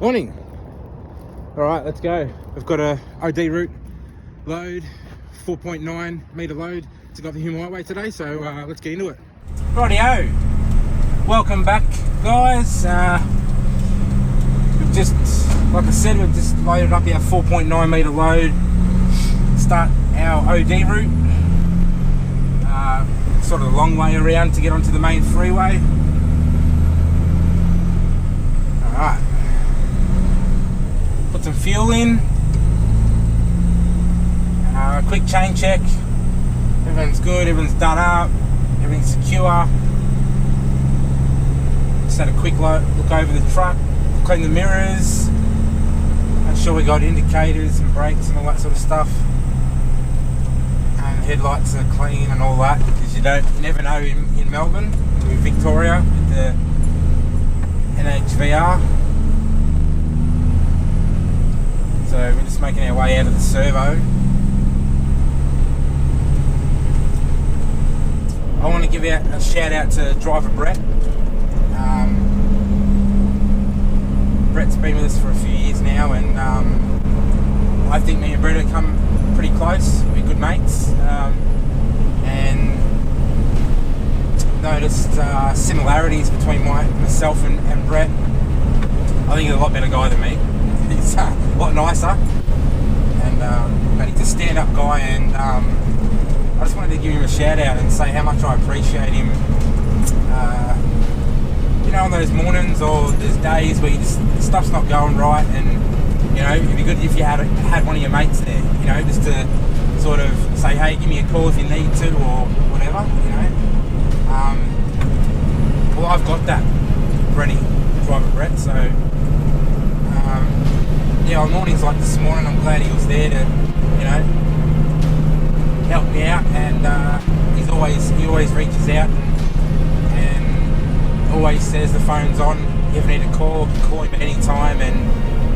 Morning. All right, let's go. We've got a OD route load, 4.9 metre load to go up the Hume Highway today, so let's get into it. Rightio. Welcome back, guys. We've just, like I said, we've just loaded up our 4.9 metre load. Start our OD route. Sort of a long way around to get onto the main freeway. All right. Put some fuel in. Quick chain check. Everything's good. Everything's done up. Everything's secure. Just had a quick look over the truck. Clean the mirrors. Make sure we got indicators and brakes and all that sort of stuff. And headlights are clean and all that, because you never know in Melbourne, in Victoria, with the NHVR. So we're just making our way out of the servo. I want to give out a shout out to driver Brett. Brett's been with us for a few years now, and I think me and Brett have come pretty close. We're good mates, and noticed similarities between myself and Brett. I think he's a lot better guy than me. He's a lot nicer, and but he's a stand-up guy, and I just wanted to give him a shout out and say how much I appreciate him. You know, on those mornings or there's days where stuff's not going right, and you know, it'd be good if you had one of your mates there, you know, just to sort of say, hey, give me a call if you need to, or whatever, you know. Well, I've got that ready, driver Brett, so yeah, on mornings like this morning, I'm glad he was there to, you know, help me out, and he always reaches out and always says the phone's on. If you ever need a call, call him at any time, and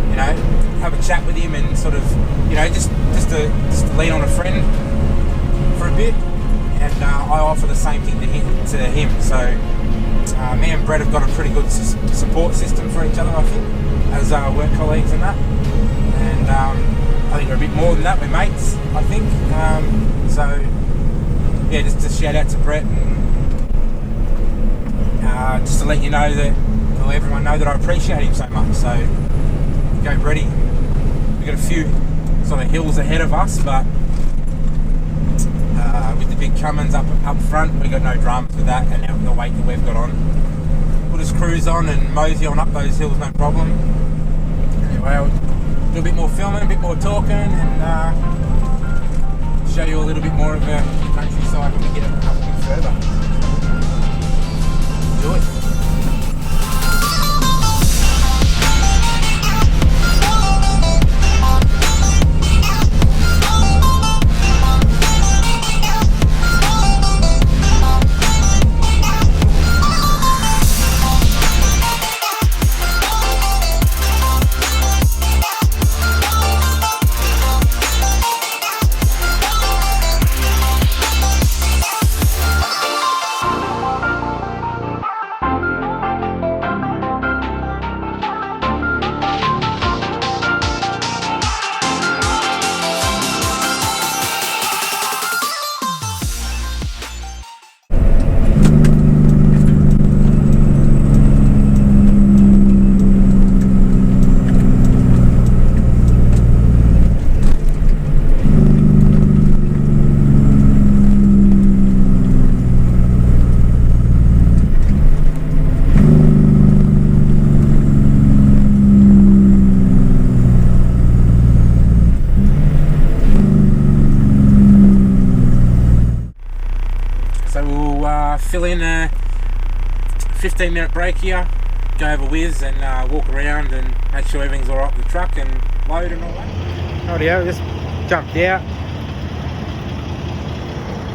you know, have a chat with him, and sort of, you know, just to lean on a friend for a bit. And I offer the same thing to him. So me and Brett have got a pretty good support system for each other, I think, as work colleagues and that. And I think we're a bit more than that. We're mates, I think. So yeah, just to shout out to Brett, and just to let you know that, or everyone know that I appreciate him so much. So go Bretty. We've got a few sort of hills ahead of us, but with the big Cummins up front, we got no dramas with that, and the weight that we've got on, we'll just cruise on and mosey on up those hills, no problem. Anyway, I'll do a bit more filming, a bit more talking, and show you a little bit more of the countryside when we get up a bit further. Do it. Fill in a 15-minute break here, go over whiz and walk around and make sure everything's alright with the truck and load and all that. Rightio, just jumped out.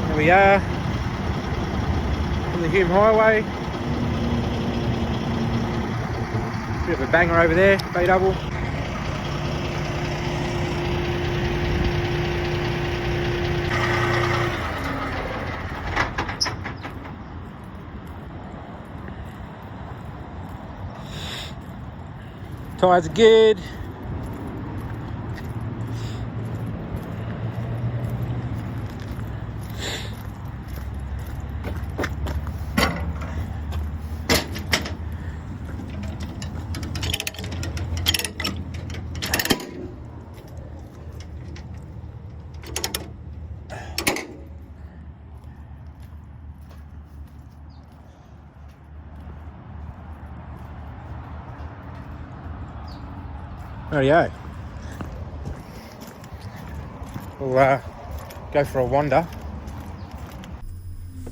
There we are on the Hume Highway. Bit of a banger over there, B-double. Tyres are good. Rightio. We'll go for a wander.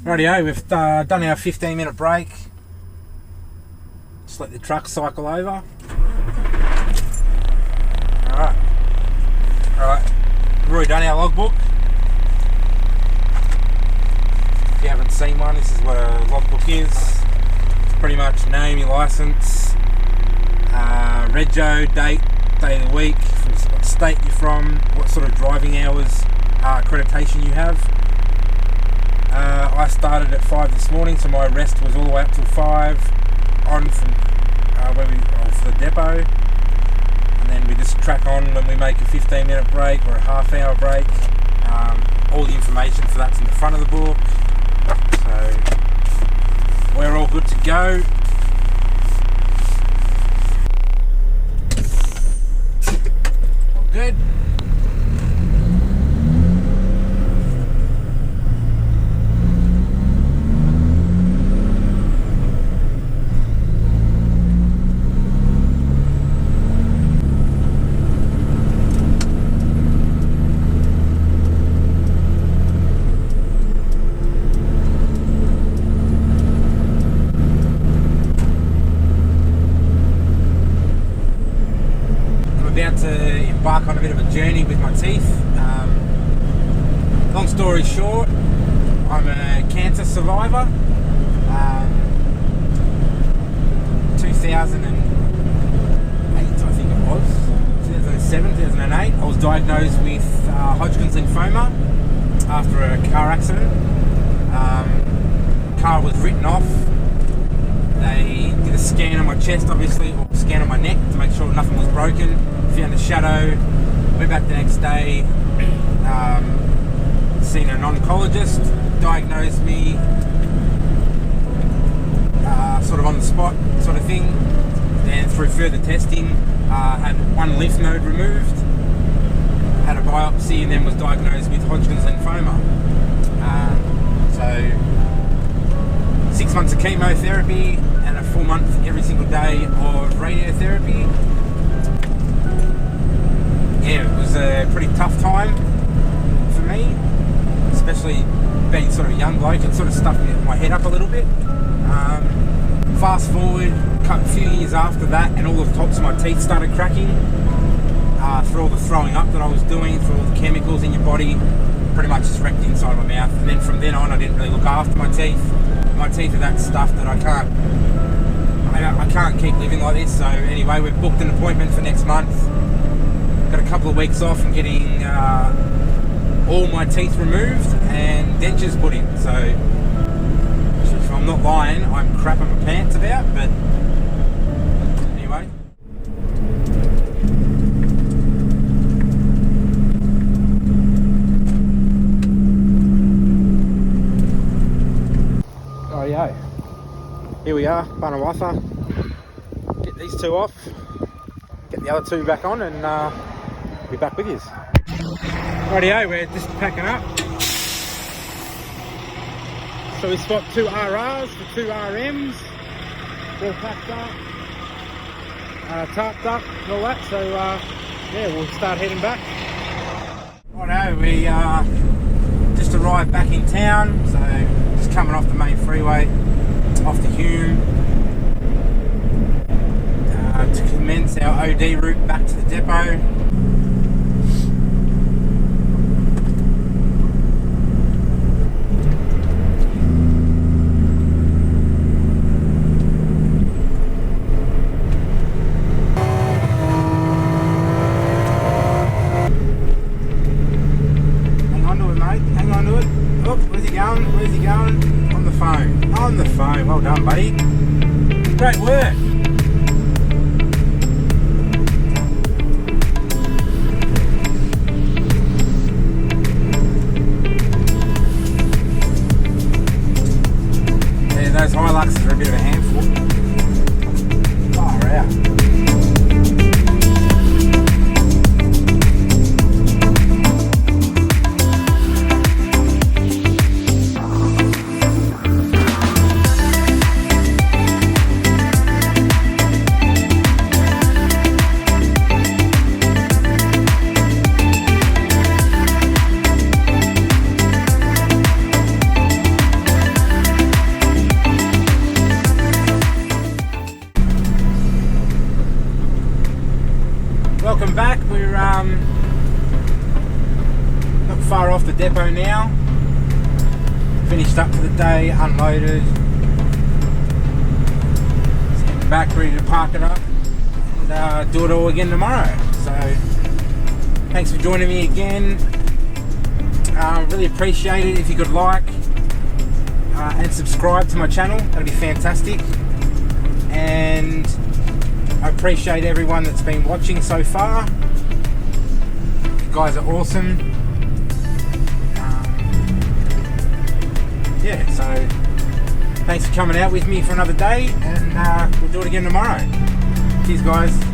Rightio, we've done our 15-minute break. Just let the truck cycle over. Alright, we've already done our logbook. If you haven't seen one, this is what a logbook is. It's pretty much name, your licence, rego, date of the week, from what state you're from, what sort of driving hours accreditation you have. I started at 5 this morning, so my rest was all the way up till 5 on from for the depot, and then we just track on when we make a 15-minute break or a half-hour break. All the information for that's in the front of the book, so we're all good to go. Good. To embark on a bit of a journey with my teeth. Long story short, I'm a cancer survivor. 2008, I think it was, 2007, 2008, I was diagnosed with Hodgkin's lymphoma after a car accident. Car was written off. They did a scan on my chest, obviously, or scan on my neck to make sure nothing was broken. Found a shadow. Went back the next day, seen an oncologist, diagnosed me sort of on the spot sort of thing. Then through further testing, had one lymph node removed, had a biopsy, and then was diagnosed with Hodgkin's lymphoma. So 6 months of chemotherapy and a full month every single day of radiotherapy. Yeah, it was a pretty tough time for me, especially being sort of a young bloke. It sort of stuffed my head up a little bit. Fast forward a few years after that, and all the tops of my teeth started cracking through all the throwing up that I was doing, through all the chemicals in your body, pretty much just wrecked inside my mouth. And then from then on, I didn't really look after my teeth. My teeth are that stuff that I can't keep living like this. So anyway, we've booked an appointment for next month. Got a couple of weeks off and getting all my teeth removed and dentures put in. So if I'm not lying, I'm crapping my pants about, but anyway. Oh yeah, here we are, Bunawafa. Get these two off, get the other two back on, and be back with you. Rightio, we're just packing up. So we spot 2 RRs for 2 RMs, all packed up, tarped up and all that, so yeah, we'll start heading back. Righto, we just arrived back in town, so just coming off the main freeway, off to Hume, to commence our OD route back to the depot. Where's he going? On the phone. On the phone. Well done, buddy. Great work. welcome back. We're not far off the depot now. Finished up for the day, unloaded. Just heading back, ready to park it up and do it all again tomorrow. So thanks for joining me again. Really appreciate it if you could like and subscribe to my channel. That'd be fantastic. And I appreciate everyone that's been watching so far. You guys are awesome. Yeah, so thanks for coming out with me for another day, and we'll do it again tomorrow. Cheers, guys.